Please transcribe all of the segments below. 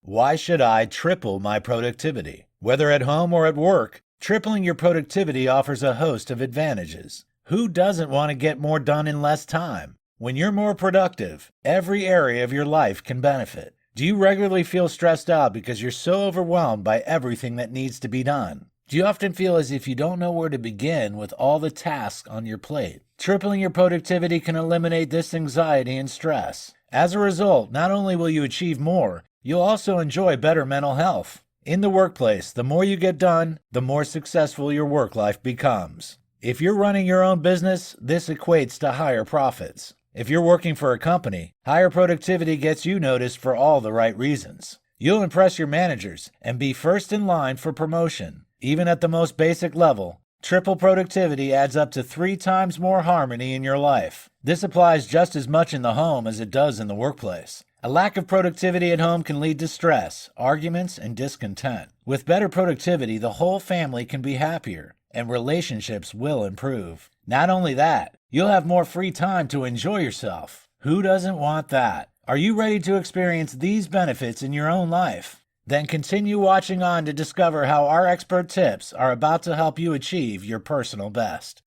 Why should I triple my productivity? Whether at home or at work, tripling your productivity offers a host of advantages. Who doesn't want to get more done in less time? When you're more productive, every area of your life can benefit. Do you regularly feel stressed out because you're so overwhelmed by everything that needs to be done? Do you often feel as if you don't know where to begin with all the tasks on your plate? Tripling your productivity can eliminate this anxiety and stress. As a result, not only will you achieve more, you'll also enjoy better mental health. In the workplace, the more you get done, the more successful your work life becomes. If you're running your own business, this equates to higher profits. If you're working for a company, higher productivity gets you noticed for all the right reasons. You'll impress your managers and be first in line for promotion. Even at the most basic level, triple productivity adds up to 3 times more harmony in your life. This applies just as much in the home as it does in the workplace. A lack of productivity at home can lead to stress, arguments, and discontent. With better productivity, the whole family can be happier, and relationships will improve. Not only that, you'll have more free time to enjoy yourself. Who doesn't want that? Are you ready to experience these benefits in your own life? Then continue watching on to discover how our expert tips are about to help you achieve your personal best.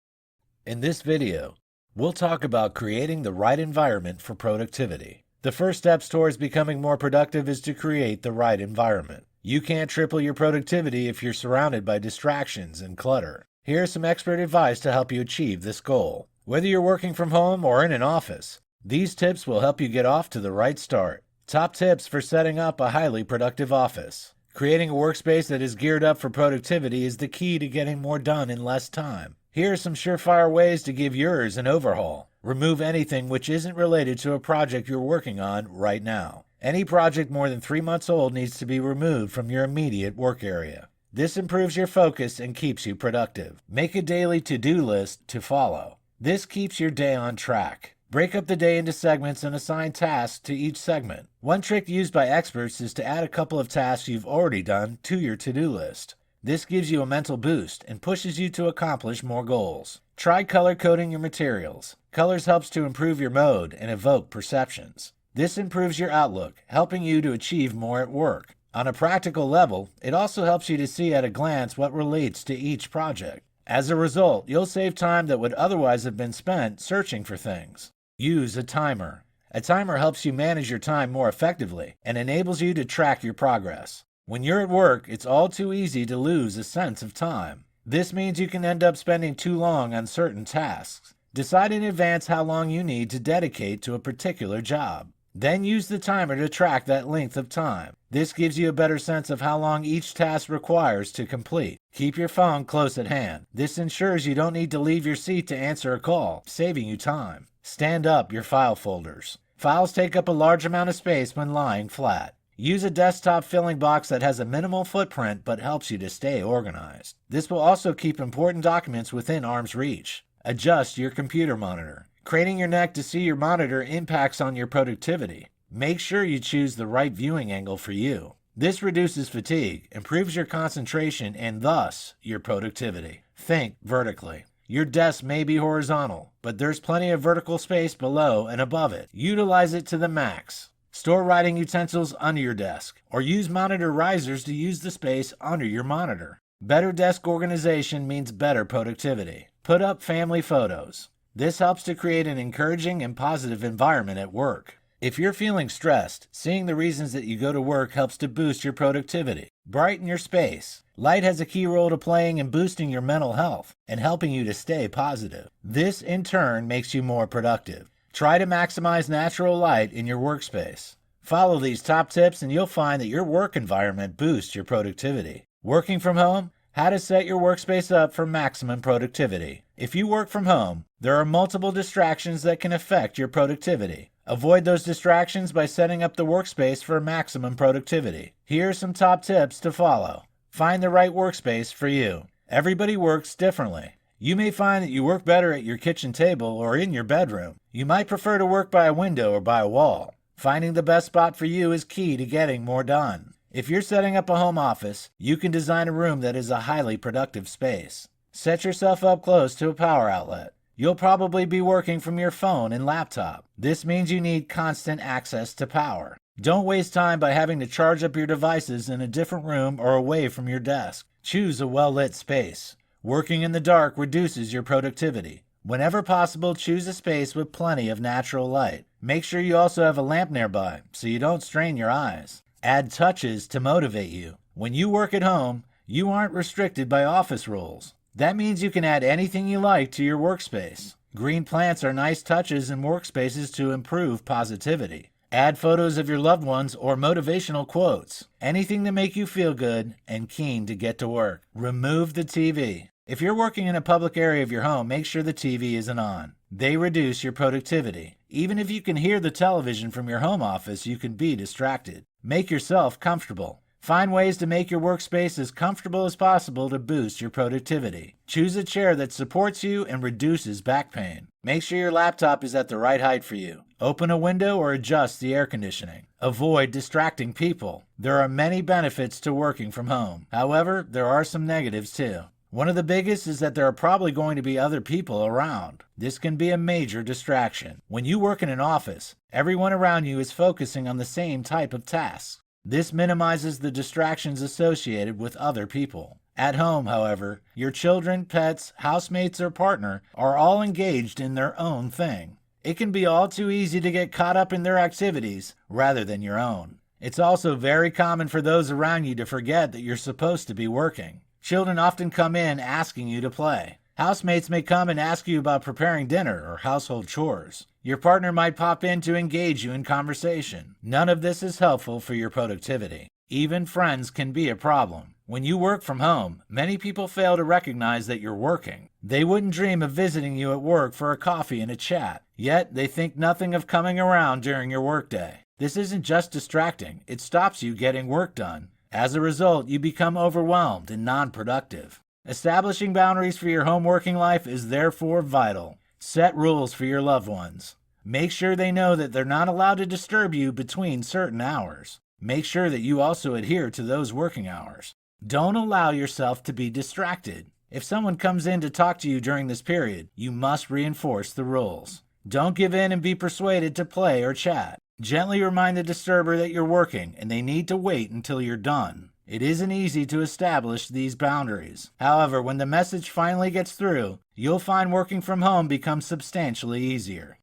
In this video, we'll talk about creating the right environment for productivity. The first steps towards becoming more productive is to create the right environment. You can't triple your productivity if you're surrounded by distractions and clutter. Here's some expert advice to help you achieve this goal. Whether you're working from home or in an office, these tips will help you get off to the right start. Top tips for setting up a highly productive office. Creating a workspace that is geared up for productivity is the key to getting more done in less time. Here are some surefire ways to give yours an overhaul. Remove anything which isn't related to a project you're working on right now. Any project more than 3 months old needs to be removed from your immediate work area. This improves your focus and keeps you productive. Make a daily to-do list to follow. This keeps your day on track. Break up the day into segments and assign tasks to each segment. One trick used by experts is to add a couple of tasks you've already done to your to-do list. This gives you a mental boost and pushes you to accomplish more goals. Try color coding your materials. Colors helps to improve your mood and evoke perceptions. This improves your outlook, helping you to achieve more at work. On a practical level, it also helps you to see at a glance what relates to each project. As a result, you'll save time that would otherwise have been spent searching for things. Use a timer. A timer helps you manage your time more effectively and enables you to track your progress. When you're at work, it's all too easy to lose a sense of time. This means you can end up spending too long on certain tasks. Decide in advance how long you need to dedicate to a particular job. Then use the timer to track that length of time. This gives you a better sense of how long each task requires to complete. Keep your phone close at hand. This ensures you don't need to leave your seat to answer a call, saving you time. Stand up your file folders. Files take up a large amount of space when lying flat. Use a desktop filling box that has a minimal footprint but helps you to stay organized. This will also keep important documents within arm's reach. Adjust your computer monitor. Craning your neck to see your monitor impacts on your productivity. Make sure you choose the right viewing angle for you. This reduces fatigue, improves your concentration, and thus your productivity. Think vertically. Your desk may be horizontal, but there's plenty of vertical space below and above it. Utilize it to the max. Store writing utensils under your desk, or use monitor risers to use the space under your monitor. Better desk organization means better productivity. Put up family photos. This helps to create an encouraging and positive environment at work. If you're feeling stressed, seeing the reasons that you go to work helps to boost your productivity. Brighten your space. Light has a key role to playing in boosting your mental health and helping you to stay positive. This, in turn, makes you more productive. Try to maximize natural light in your workspace. Follow these top tips and you'll find that your work environment boosts your productivity. Working from home? How to set your workspace up for maximum productivity. If you work from home, there are multiple distractions that can affect your productivity. Avoid those distractions by setting up the workspace for maximum productivity. Here are some top tips to follow. Find the right workspace for you. Everybody works differently. You may find that you work better at your kitchen table or in your bedroom. You might prefer to work by a window or by a wall. Finding the best spot for you is key to getting more done. If you're setting up a home office, you can design a room that is a highly productive space. Set yourself up close to a power outlet. You'll probably be working from your phone and laptop. This means you need constant access to power. Don't waste time by having to charge up your devices in a different room or away from your desk. Choose a well-lit space. Working in the dark reduces your productivity. Whenever possible, choose a space with plenty of natural light. Make sure you also have a lamp nearby so you don't strain your eyes. Add touches to motivate you. When you work at home, you aren't restricted by office rules. That means you can add anything you like to your workspace. Green plants are nice touches in workspaces to improve positivity. Add photos of your loved ones or motivational quotes. Anything to make you feel good and keen to get to work. Remove the TV. If you're working in a public area of your home, make sure the TV isn't on. They reduce your productivity. Even if you can hear the television from your home office, you can be distracted. Make yourself comfortable. Find ways to make your workspace as comfortable as possible to boost your productivity. Choose a chair that supports you and reduces back pain. Make sure your laptop is at the right height for you. Open a window or adjust the air conditioning. Avoid distracting people. There are many benefits to working from home. However, there are some negatives too. One of the biggest is that there are probably going to be other people around. This can be a major distraction. When you work in an office, everyone around you is focusing on the same type of tasks. This minimizes the distractions associated with other people. At home, however, your children, pets, housemates, or partner are all engaged in their own thing. It can be all too easy to get caught up in their activities rather than your own. It's also very common for those around you to forget that you're supposed to be working. Children often come in asking you to play. Housemates may come and ask you about preparing dinner or household chores. Your partner might pop in to engage you in conversation. None of this is helpful for your productivity. Even friends can be a problem. When you work from home, many people fail to recognize that you're working. They wouldn't dream of visiting you at work for a coffee and a chat, yet they think nothing of coming around during your workday. This isn't just distracting, it stops you getting work done. As a result, you become overwhelmed and non-productive. Establishing boundaries for your home working life is therefore vital. Set rules for your loved ones. Make sure they know that they're not allowed to disturb you between certain hours. Make sure that you also adhere to those working hours. Don't allow yourself to be distracted. If someone comes in to talk to you during this period, you must reinforce the rules. Don't give in and be persuaded to play or chat. Gently remind the disturber that you're working and they need to wait until you're done. It isn't easy to establish these boundaries. However, when the message finally gets through, you'll find working from home becomes substantially easier.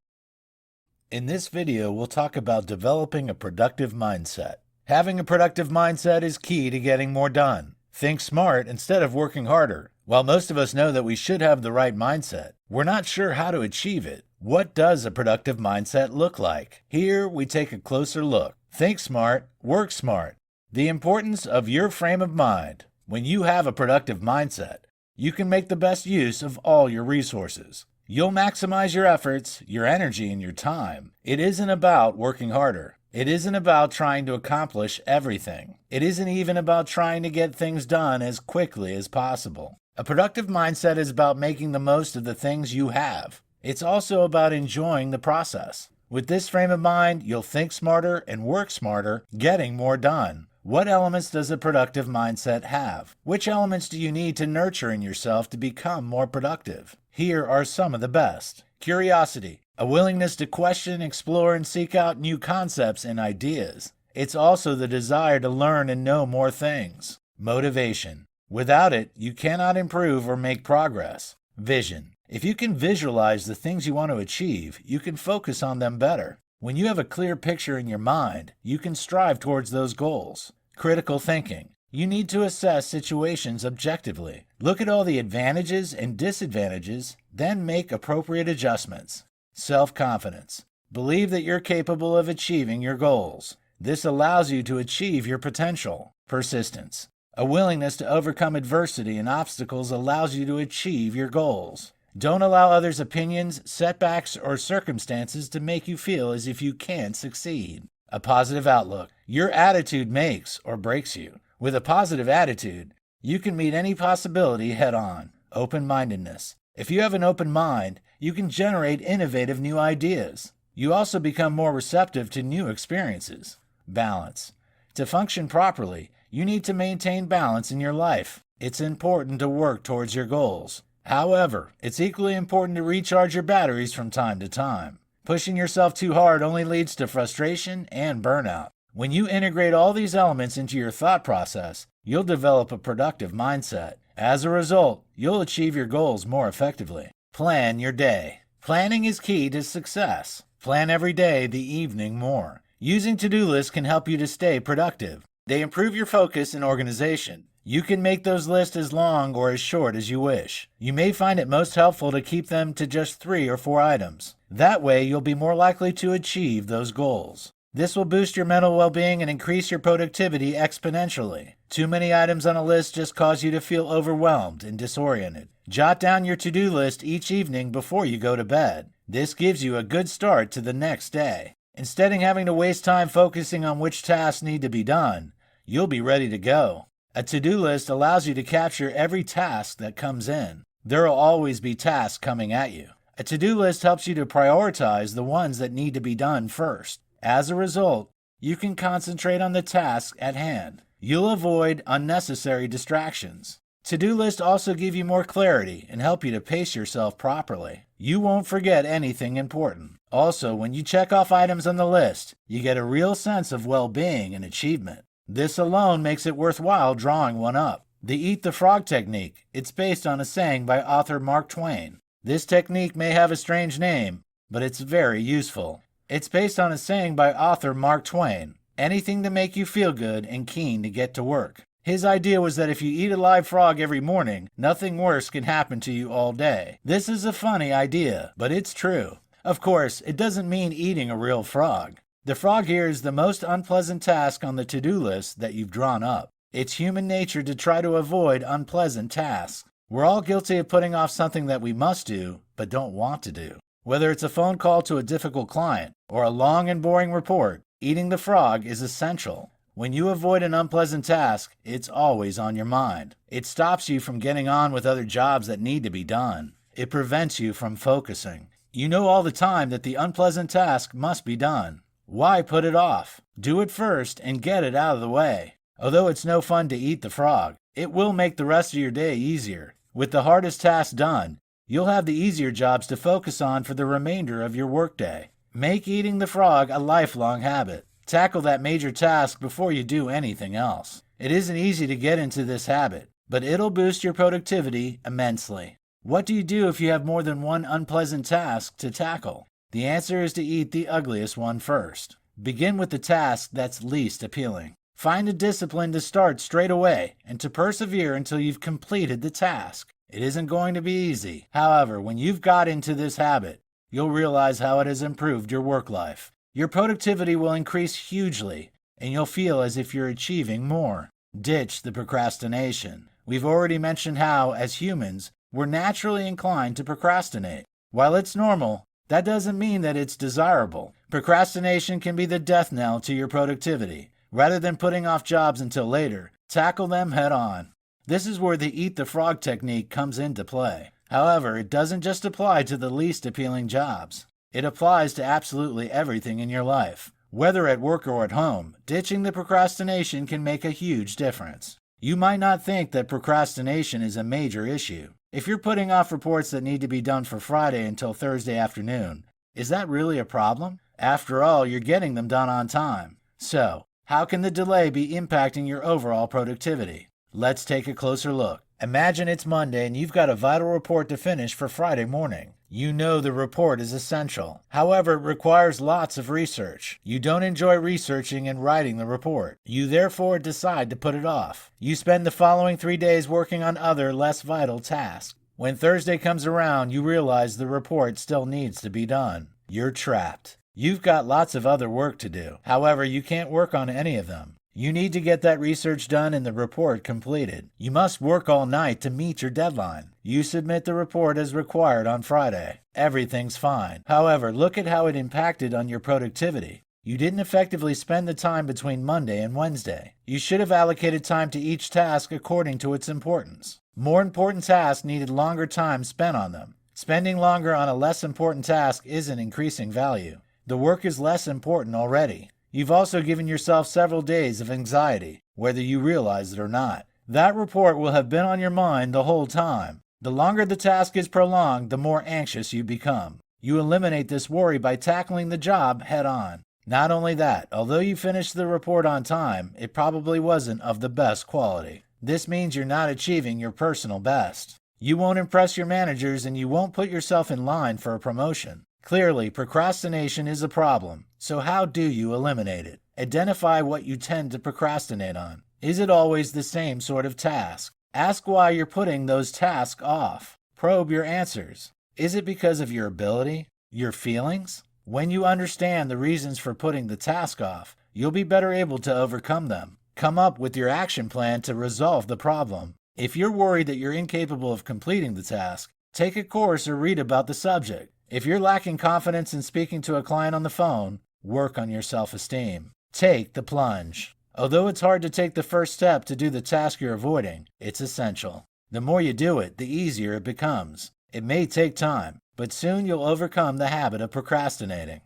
In this video, we'll talk about developing a productive mindset. Having a productive mindset is key to getting more done. Think smart instead of working harder. While most of us know that we should have the right mindset, we're not sure how to achieve it. What does a productive mindset look like? Here, we take a closer look. Think smart, work smart. The importance of your frame of mind. When you have a productive mindset, you can make the best use of all your resources. You'll maximize your efforts, your energy, and your time. It isn't about working harder. It isn't about trying to accomplish everything. It isn't even about trying to get things done as quickly as possible. A productive mindset is about making the most of the things you have. It's also about enjoying the process. With this frame of mind, you'll think smarter and work smarter, getting more done. What elements does a productive mindset have? Which elements do you need to nurture in yourself to become more productive? Here are some of the best. Curiosity, a willingness to question, explore, and seek out new concepts and ideas. It's also the desire to learn and know more things. Motivation. Without it, you cannot improve or make progress. Vision. If you can visualize the things you want to achieve, you can focus on them better. When you have a clear picture in your mind, you can strive towards those goals. Critical thinking. You need to assess situations objectively. Look at all the advantages and disadvantages, then make appropriate adjustments. Self-confidence. Believe that you're capable of achieving your goals. This allows you to achieve your potential. Persistence. A willingness to overcome adversity and obstacles allows you to achieve your goals. Don't allow others' opinions, setbacks, or circumstances to make you feel as if you can't succeed. A positive outlook. Your attitude makes or breaks you. With a positive attitude, you can meet any possibility head-on. Open-mindedness. If you have an open mind, you can generate innovative new ideas. You also become more receptive to new experiences. Balance. To function properly, you need to maintain balance in your life. It's important to work towards your goals. However, it's equally important to recharge your batteries from time to time. Pushing yourself too hard only leads to frustration and burnout. When you integrate all these elements into your thought process, you'll develop a productive mindset. As a result, you'll achieve your goals more effectively. Plan your day. Planning is key to success. Plan every day, the evening more. Using to-do lists can help you to stay productive. They improve your focus and organization. You can make those lists as long or as short as you wish. You may find it most helpful to keep them to just 3 or 4 items. That way, you'll be more likely to achieve those goals. This will boost your mental well-being and increase your productivity exponentially. Too many items on a list just cause you to feel overwhelmed and disoriented. Jot down your to-do list each evening before you go to bed. This gives you a good start to the next day. Instead of having to waste time focusing on which tasks need to be done, you'll be ready to go. A to-do list allows you to capture every task that comes in. There will always be tasks coming at you. A to-do list helps you to prioritize the ones that need to be done first. As a result, you can concentrate on the task at hand. You'll avoid unnecessary distractions. To-do lists also give you more clarity and help you to pace yourself properly. You won't forget anything important. Also, when you check off items on the list, you get a real sense of well-being and achievement. This alone makes it worthwhile drawing one up. The Eat the Frog technique. It's based on a saying by author Mark Twain. This technique may have a strange name, but it's very useful. It's based on a saying by author Mark Twain. Anything to make you feel good and keen to get to work. His idea was that if you eat a live frog every morning, nothing worse can happen to you all day. This is a funny idea, but it's true. Of course, it doesn't mean eating a real frog. The frog here is the most unpleasant task on the to-do list that you've drawn up. It's human nature to try to avoid unpleasant tasks. We're all guilty of putting off something that we must do, but don't want to do. Whether it's a phone call to a difficult client or a long and boring report, eating the frog is essential. When you avoid an unpleasant task, it's always on your mind. It stops you from getting on with other jobs that need to be done. It prevents you from focusing. You know all the time that the unpleasant task must be done. Why put it off? Do it first and get it out of the way. Although it's no fun to eat the frog, it will make the rest of your day easier. With the hardest task done, you'll have the easier jobs to focus on for the remainder of your workday. Make eating the frog a lifelong habit. Tackle that major task before you do anything else. It isn't easy to get into this habit, but it'll boost your productivity immensely. What do you do if you have more than one unpleasant task to tackle? The answer is to eat the ugliest one first. Begin with the task that's least appealing. Find a discipline to start straight away and to persevere until you've completed the task. It isn't going to be easy. However, when you've got into this habit, you'll realize how it has improved your work life. Your productivity will increase hugely, and you'll feel as if you're achieving more. Ditch the procrastination. We've already mentioned how, as humans, we're naturally inclined to procrastinate. While it's normal, that doesn't mean that it's desirable. Procrastination can be the death knell to your productivity. Rather than putting off jobs until later, tackle them head on. This is where the Eat the Frog technique comes into play. However, it doesn't just apply to the least appealing jobs. It applies to absolutely everything in your life. Whether at work or at home, ditching the procrastination can make a huge difference. You might not think that procrastination is a major issue. If you're putting off reports that need to be done for Friday until Thursday afternoon, is that really a problem? After all, you're getting them done on time. So, how can the delay be impacting your overall productivity? Let's take a closer look. Imagine it's Monday and you've got a vital report to finish for Friday morning. You know the report is essential. However, it requires lots of research. You don't enjoy researching and writing the report. You therefore decide to put it off. You spend the following 3 days working on other, less vital tasks. When Thursday comes around, you realize the report still needs to be done. You're trapped. You've got lots of other work to do. However, you can't work on any of them. You need to get that research done and the report completed. You must work all night to meet your deadline. You submit the report as required on Friday. Everything's fine. However, look at how it impacted on your productivity. You didn't effectively spend the time between Monday and Wednesday. You should have allocated time to each task according to its importance. More important tasks needed longer time spent on them. Spending longer on a less important task isn't increasing value. The work is less important already. You've also given yourself several days of anxiety, whether you realize it or not. That report will have been on your mind the whole time. The longer the task is prolonged, the more anxious you become. You eliminate this worry by tackling the job head on. Not only that, although you finished the report on time, it probably wasn't of the best quality. This means you're not achieving your personal best. You won't impress your managers and you won't put yourself in line for a promotion. Clearly, procrastination is a problem. So how do you eliminate it? Identify what you tend to procrastinate on. Is it always the same sort of task? Ask why you're putting those tasks off. Probe your answers. Is it because of your ability? Your feelings? When you understand the reasons for putting the task off, you'll be better able to overcome them. Come up with your action plan to resolve the problem. If you're worried that you're incapable of completing the task, take a course or read about the subject. If you're lacking confidence in speaking to a client on the phone, work on your self-esteem. Take the plunge. Although it's hard to take the first step to do the task you're avoiding, it's essential. The more you do it, the easier it becomes. It may take time, but soon you'll overcome the habit of procrastinating.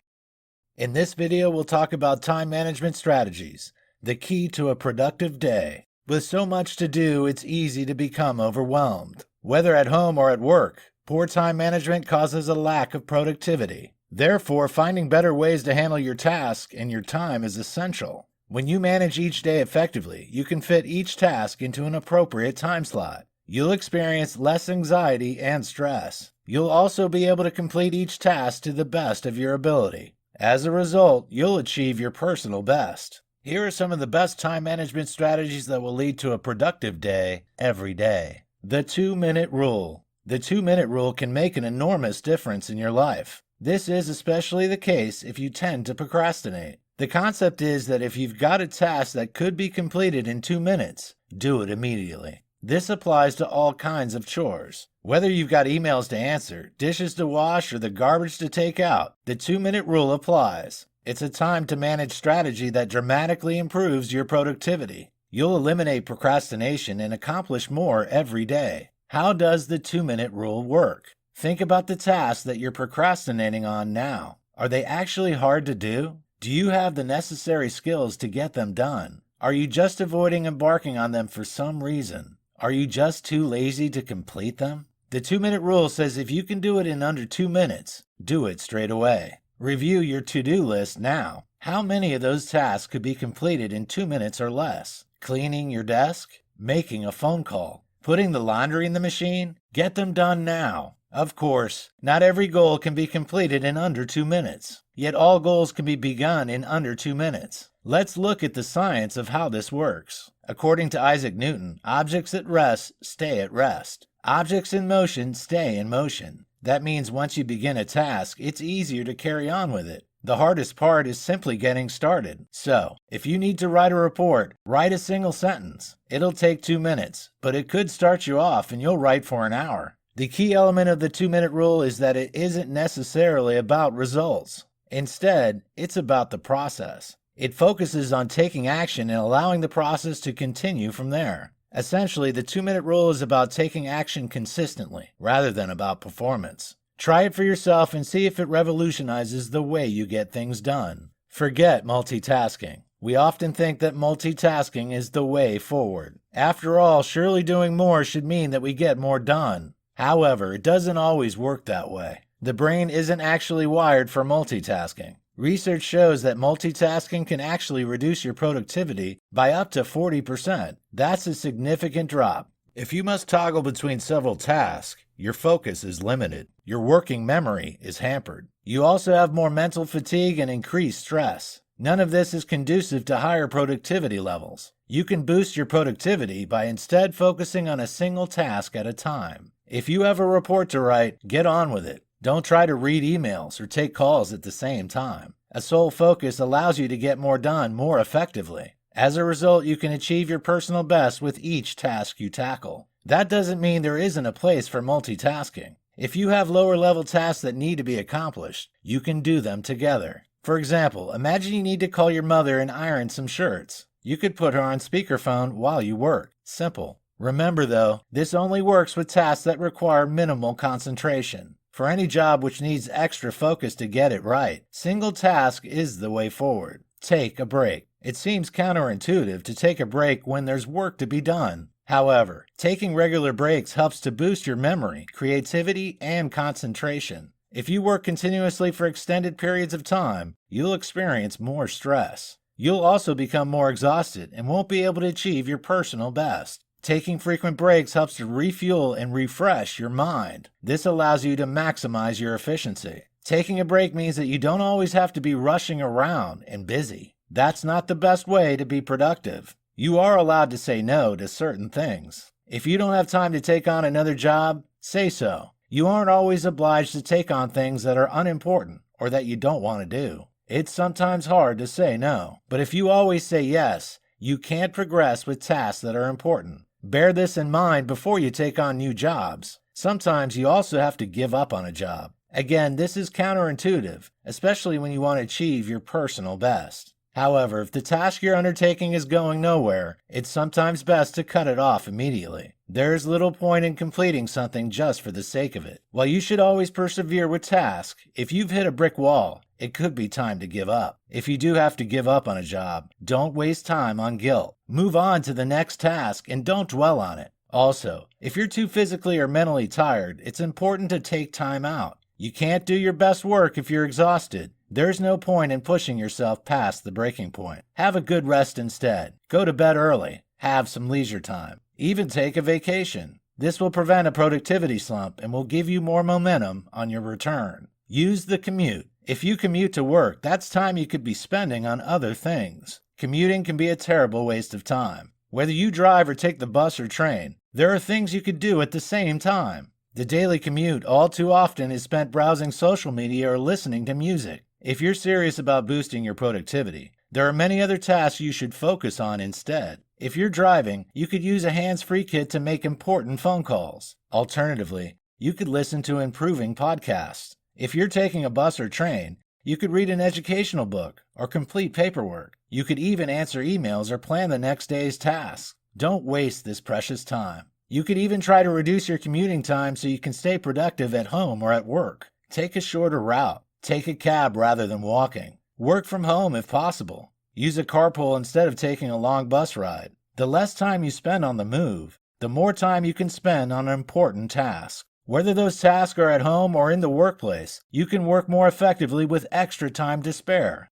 In this video, we'll talk about time management strategies, the key to a productive day. With so much to do, it's easy to become overwhelmed. Whether at home or at work, poor time management causes a lack of productivity. Therefore, finding better ways to handle your task and your time is essential. When you manage each day effectively, you can fit each task into an appropriate time slot. You'll experience less anxiety and stress. You'll also be able to complete each task to the best of your ability. As a result, you'll achieve your personal best. Here are some of the best time management strategies that will lead to a productive day every day. The 2-minute rule. The 2-minute rule can make an enormous difference in your life. This is especially the case if you tend to procrastinate. The concept is that if you've got a task that could be completed in 2 minutes, do it immediately. This applies to all kinds of chores. Whether you've got emails to answer, dishes to wash, or the garbage to take out, the 2-minute rule applies. It's a time to manage strategy that dramatically improves your productivity. You'll eliminate procrastination and accomplish more every day. How does the 2-minute rule work? Think about the tasks that you're procrastinating on now. Are they actually hard to do? Do you have the necessary skills to get them done? Are you just avoiding embarking on them for some reason? Are you just too lazy to complete them? The 2-minute rule says if you can do it in under 2 minutes, do it straight away. Review your to-do list now. How many of those tasks could be completed in 2 minutes or less? Cleaning your desk? Making a phone call? Putting the laundry in the machine? Get them done now. Of course, not every goal can be completed in under 2 minutes. Yet all goals can be begun in under 2 minutes. Let's look at the science of how this works. According to Isaac Newton, objects at rest stay at rest. Objects in motion stay in motion. That means once you begin a task, it's easier to carry on with it. The hardest part is simply getting started. So, if you need to write a report, write a single sentence. It'll take 2 minutes, but it could start you off and you'll write for an hour. The key element of the 2-minute rule is that it isn't necessarily about results. Instead, it's about the process. It focuses on taking action and allowing the process to continue from there. Essentially, the 2-minute rule is about taking action consistently, rather than about performance. Try it for yourself and see if it revolutionizes the way you get things done. Forget multitasking. We often think that multitasking is the way forward. After all, surely doing more should mean that we get more done. However, it doesn't always work that way. The brain isn't actually wired for multitasking. Research shows that multitasking can actually reduce your productivity by up to 40%. That's a significant drop. If you must toggle between several tasks, your focus is limited. Your working memory is hampered. You also have more mental fatigue and increased stress. None of this is conducive to higher productivity levels. You can boost your productivity by instead focusing on a single task at a time. If you have a report to write, get on with it. Don't try to read emails or take calls at the same time. A sole focus allows you to get more done more effectively. As a result, you can achieve your personal best with each task you tackle. That doesn't mean there isn't a place for multitasking. If you have lower-level tasks that need to be accomplished, you can do them together. For example, imagine you need to call your mother and iron some shirts. You could put her on speakerphone while you work. Simple. Remember though, this only works with tasks that require minimal concentration. For any job which needs extra focus to get it right, single task is the way forward. Take a break. It seems counterintuitive to take a break when there's work to be done. However, taking regular breaks helps to boost your memory, creativity, and concentration. If you work continuously for extended periods of time, you'll experience more stress. You'll also become more exhausted and won't be able to achieve your personal best. Taking frequent breaks helps to refuel and refresh your mind. This allows you to maximize your efficiency. Taking a break means that you don't always have to be rushing around and busy. That's not the best way to be productive. You are allowed to say no to certain things. If you don't have time to take on another job, say so. You aren't always obliged to take on things that are unimportant or that you don't want to do. It's sometimes hard to say no, but if you always say yes, you can't progress with tasks that are important. Bear this in mind before you take on new jobs. Sometimes you also have to give up on a job. Again, this is counterintuitive, especially when you want to achieve your personal best. However, if the task you're undertaking is going nowhere, it's sometimes best to cut it off immediately. There is little point in completing something just for the sake of it. While you should always persevere with tasks, if you've hit a brick wall, it could be time to give up. If you do have to give up on a job, don't waste time on guilt. Move on to the next task and don't dwell on it. Also, if you're too physically or mentally tired, it's important to take time out. You can't do your best work if you're exhausted. There's no point in pushing yourself past the breaking point. Have a good rest instead. Go to bed early. Have some leisure time. Even take a vacation. This will prevent a productivity slump and will give you more momentum on your return. Use the commute. If you commute to work, that's time you could be spending on other things. Commuting can be a terrible waste of time. Whether you drive or take the bus or train, there are things you could do at the same time. The daily commute all too often is spent browsing social media or listening to music. If you're serious about boosting your productivity, there are many other tasks you should focus on instead. If you're driving, you could use a hands-free kit to make important phone calls. Alternatively, you could listen to improving podcasts. If you're taking a bus or train, you could read an educational book or complete paperwork. You could even answer emails or plan the next day's tasks. Don't waste this precious time. You could even try to reduce your commuting time so you can stay productive at home or at work. Take a shorter route. Take a cab rather than walking. Work from home if possible. Use a carpool instead of taking a long bus ride. The less time you spend on the move, the more time you can spend on an important task. Whether those tasks are at home or in the workplace, you can work more effectively with extra time to spare.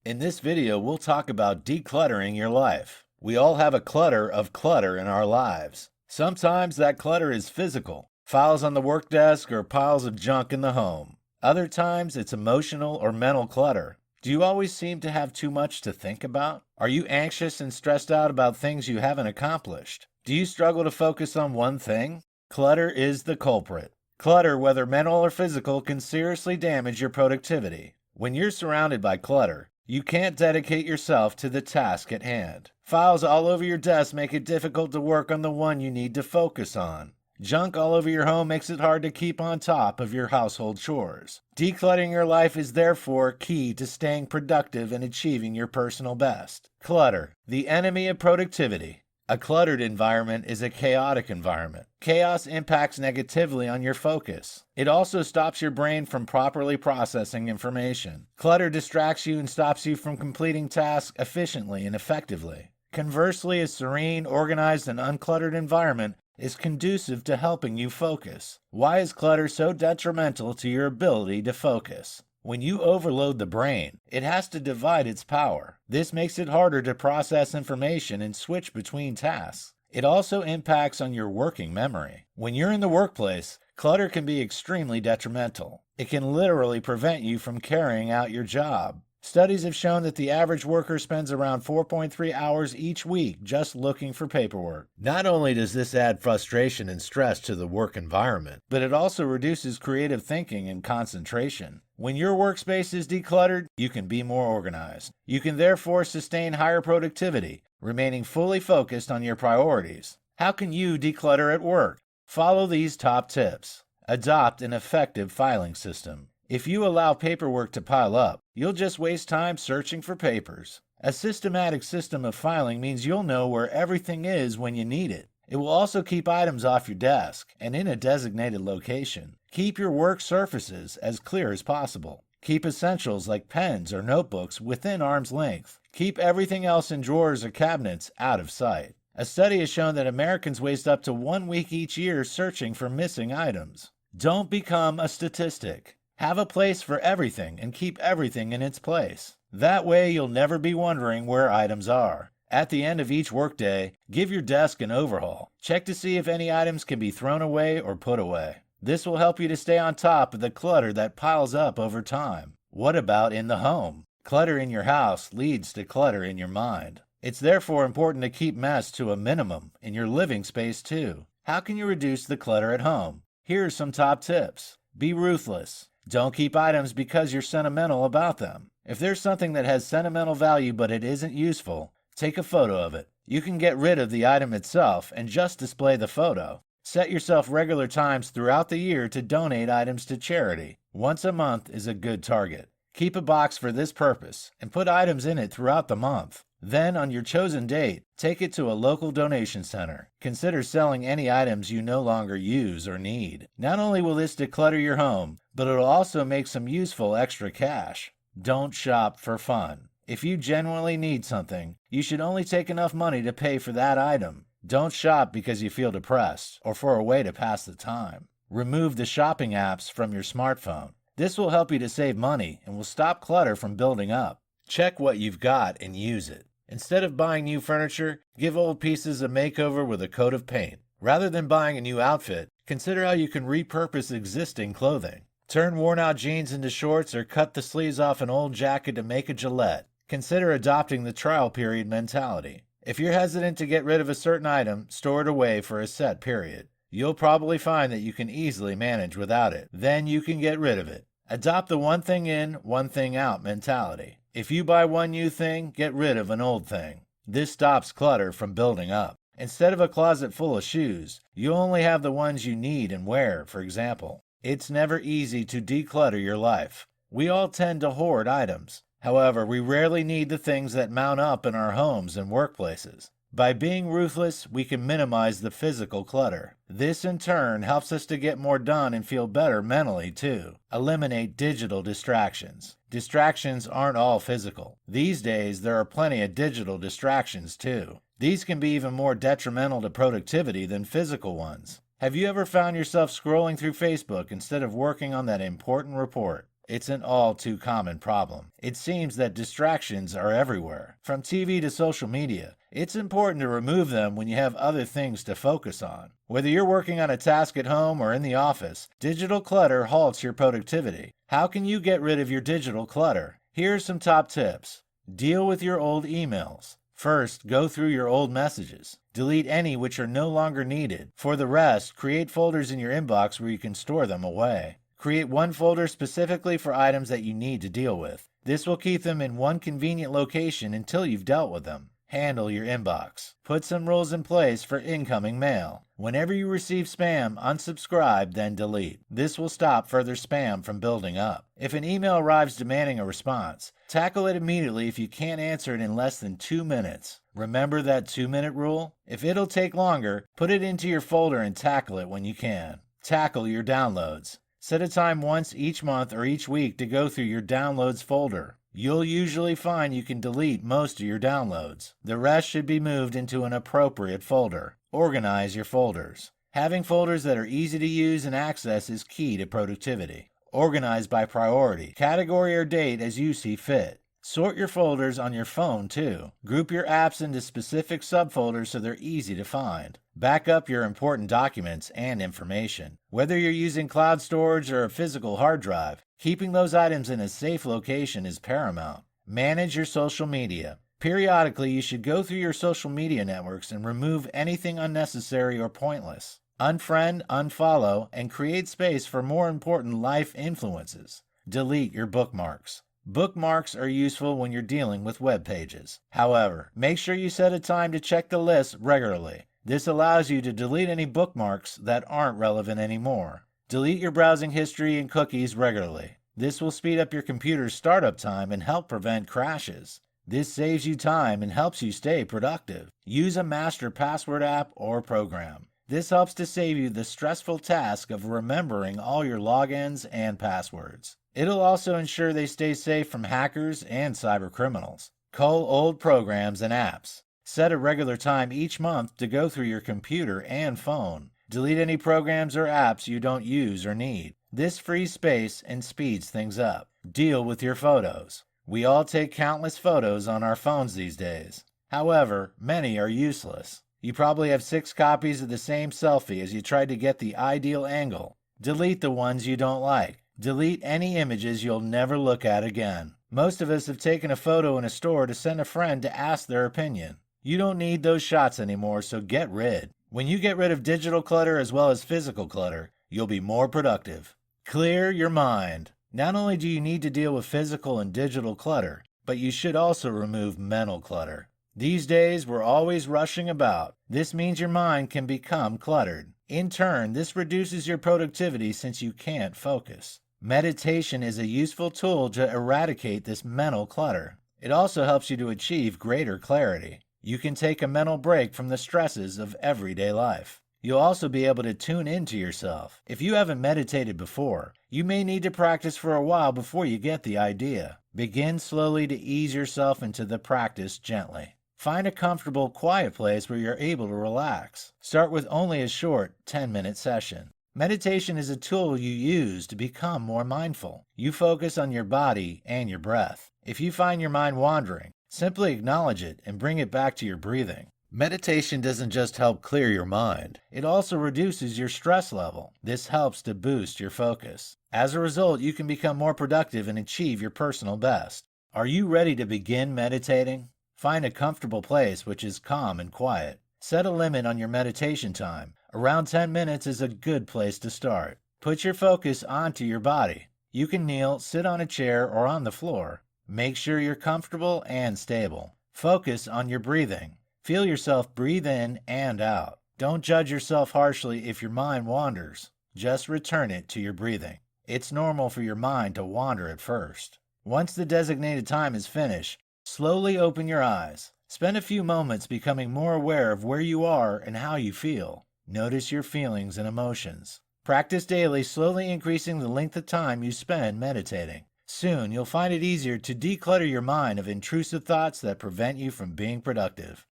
In this video, we'll talk about decluttering your life. We all have a clutter of clutter in our lives. Sometimes that clutter is physical, files on the work desk or piles of junk in the home. Other times, it's emotional or mental clutter. Do you always seem to have too much to think about? Are you anxious and stressed out about things you haven't accomplished? Do you struggle to focus on one thing? Clutter is the culprit. Clutter, whether mental or physical, can seriously damage your productivity. When you're surrounded by clutter, you can't dedicate yourself to the task at hand. Files all over your desk make it difficult to work on the one you need to focus on. Junk all over your home makes it hard to keep on top of your household chores. Decluttering your life is therefore key to staying productive and achieving your personal best. Clutter, the enemy of productivity. A cluttered environment is a chaotic environment. Chaos impacts negatively on your focus. It also stops your brain from properly processing information. Clutter distracts you and stops you from completing tasks efficiently and effectively. Conversely, a serene, organized, and uncluttered environment is conducive to helping you focus. Why is clutter so detrimental to your ability to focus? When you overload the brain, it has to divide its power. This makes it harder to process information and switch between tasks. It also impacts on your working memory. When you're in the workplace, clutter can be extremely detrimental. It can literally prevent you from carrying out your job. Studies have shown that the average worker spends around 4.3 hours each week just looking for paperwork. Not only does this add frustration and stress to the work environment, but it also reduces creative thinking and concentration. When your workspace is decluttered, you can be more organized. You can therefore sustain higher productivity, remaining fully focused on your priorities. How can you declutter at work? Follow these top tips. Adopt an effective filing system. If you allow paperwork to pile up, you'll just waste time searching for papers. A systematic system of filing means you'll know where everything is when you need it. It will also keep items off your desk and in a designated location. Keep your work surfaces as clear as possible. Keep essentials like pens or notebooks within arm's length. Keep everything else in drawers or cabinets out of sight. A study has shown that Americans waste up to 1 week each year searching for missing items. Don't become a statistic. Have a place for everything and keep everything in its place. That way you'll never be wondering where items are. At the end of each workday, give your desk an overhaul. Check to see if any items can be thrown away or put away. This will help you to stay on top of the clutter that piles up over time. What about in the home? Clutter in your house leads to clutter in your mind. It's therefore important to keep mess to a minimum in your living space too. How can you reduce the clutter at home? Here are some top tips. Be ruthless. Don't keep items because you're sentimental about them. If there's something that has sentimental value but it isn't useful, take a photo of it. You can get rid of the item itself and just display the photo. Set yourself regular times throughout the year to donate items to charity. Once a month is a good target. Keep a box for this purpose and put items in it throughout the month. Then, on your chosen date, take it to a local donation center. Consider selling any items you no longer use or need. Not only will this declutter your home, but it'll also make some useful extra cash. Don't shop for fun. If you genuinely need something, you should only take enough money to pay for that item. Don't shop because you feel depressed or for a way to pass the time. Remove the shopping apps from your smartphone. This will help you to save money and will stop clutter from building up. Check what you've got and use it. Instead of buying new furniture, give old pieces a makeover with a coat of paint. Rather than buying a new outfit, consider how you can repurpose existing clothing. Turn worn-out jeans into shorts or cut the sleeves off an old jacket to make a Gillette. Consider adopting the trial period mentality. If you're hesitant to get rid of a certain item, store it away for a set period. You'll probably find that you can easily manage without it. Then you can get rid of it. Adopt the one thing in, one thing out mentality. If you buy one new thing, get rid of an old thing. This stops clutter from building up. Instead of a closet full of shoes, you only have the ones you need and wear, for example. It's never easy to declutter your life. We all tend to hoard items. However, we rarely need the things that mount up in our homes and workplaces. By being ruthless, we can minimize the physical clutter. This, in turn, helps us to get more done and feel better mentally, too. Eliminate digital distractions. Distractions aren't all physical. These days, there are plenty of digital distractions, too. These can be even more detrimental to productivity than physical ones. Have you ever found yourself scrolling through Facebook instead of working on that important report? It's an all too common problem. It seems that distractions are everywhere, from TV to social media. It's important to remove them when you have other things to focus on. Whether you're working on a task at home or in the office, digital clutter halts your productivity. How can you get rid of your digital clutter? Here are some top tips. Deal with your old emails. First, go through your old messages. Delete any which are no longer needed. For the rest, create folders in your inbox where you can store them away. Create one folder specifically for items that you need to deal with. This will keep them in one convenient location until you've dealt with them. Handle your inbox. Put some rules in place for incoming mail. Whenever you receive spam, unsubscribe, then delete. This will stop further spam from building up. If an email arrives demanding a response, tackle it immediately if you can't answer it in less than 2 minutes. Remember that 2-minute rule? If it'll take longer, put it into your folder and tackle it when you can. Tackle your downloads. Set a time once each month or each week to go through your downloads folder. You'll usually find you can delete most of your downloads. The rest should be moved into an appropriate folder. Organize your folders. Having folders that are easy to use and access is key to productivity. Organize by priority, category, or date as you see fit. Sort your folders on your phone too. Group your apps into specific subfolders so they're easy to find. Back up your important documents and information. Whether you're using cloud storage or a physical hard drive, keeping those items in a safe location is paramount. Manage your social media. Periodically, you should go through your social media networks and remove anything unnecessary or pointless. Unfriend, unfollow, and create space for more important life influences. Delete your bookmarks. Bookmarks are useful when you're dealing with web pages. However, make sure you set a time to check the list regularly. This allows you to delete any bookmarks that aren't relevant anymore. Delete your browsing history and cookies regularly. This will speed up your computer's startup time and help prevent crashes. This saves you time and helps you stay productive. Use a master password app or program. This helps to save you the stressful task of remembering all your logins and passwords. It'll also ensure they stay safe from hackers and cybercriminals. Cull old programs and apps. Set a regular time each month to go through your computer and phone. Delete any programs or apps you don't use or need. This frees space and speeds things up. Deal with your photos. We all take countless photos on our phones these days. However, many are useless. You probably have 6 copies of the same selfie as you tried to get the ideal angle. Delete the ones you don't like. Delete any images you'll never look at again. Most of us have taken a photo in a store to send a friend to ask their opinion. You don't need those shots anymore, so get rid. When you get rid of digital clutter as well as physical clutter, you'll be more productive. Clear your mind. Not only do you need to deal with physical and digital clutter, but you should also remove mental clutter. These days, we're always rushing about. This means your mind can become cluttered. In turn, this reduces your productivity since you can't focus. Meditation is a useful tool to eradicate this mental clutter. It also helps you to achieve greater clarity. You can take a mental break from the stresses of everyday life. You'll also be able to tune into yourself. If you haven't meditated before, you may need to practice for a while before you get the idea. Begin slowly to ease yourself into the practice gently. Find a comfortable, quiet place where you're able to relax. Start with only a short 10-minute session. Meditation is a tool you use to become more mindful. You focus on your body and your breath. If you find your mind wandering, simply acknowledge it and bring it back to your breathing. Meditation doesn't just help clear your mind, it also reduces your stress level. This helps to boost your focus. As a result, you can become more productive and achieve your personal best. Are you ready to begin meditating? Find a comfortable place which is calm and quiet. Set a limit on your meditation time. Around 10 minutes is a good place to start. Put your focus onto your body. You can kneel, sit on a chair, or on the floor. Make sure you're comfortable and stable. Focus on your breathing. Feel yourself breathe in and out. Don't judge yourself harshly if your mind wanders. Just return it to your breathing. It's normal for your mind to wander at first. Once the designated time is finished, slowly open your eyes. Spend a few moments becoming more aware of where you are and how you feel. Notice your feelings and emotions. Practice daily, slowly increasing the length of time you spend meditating. Soon, you'll find it easier to declutter your mind of intrusive thoughts that prevent you from being productive.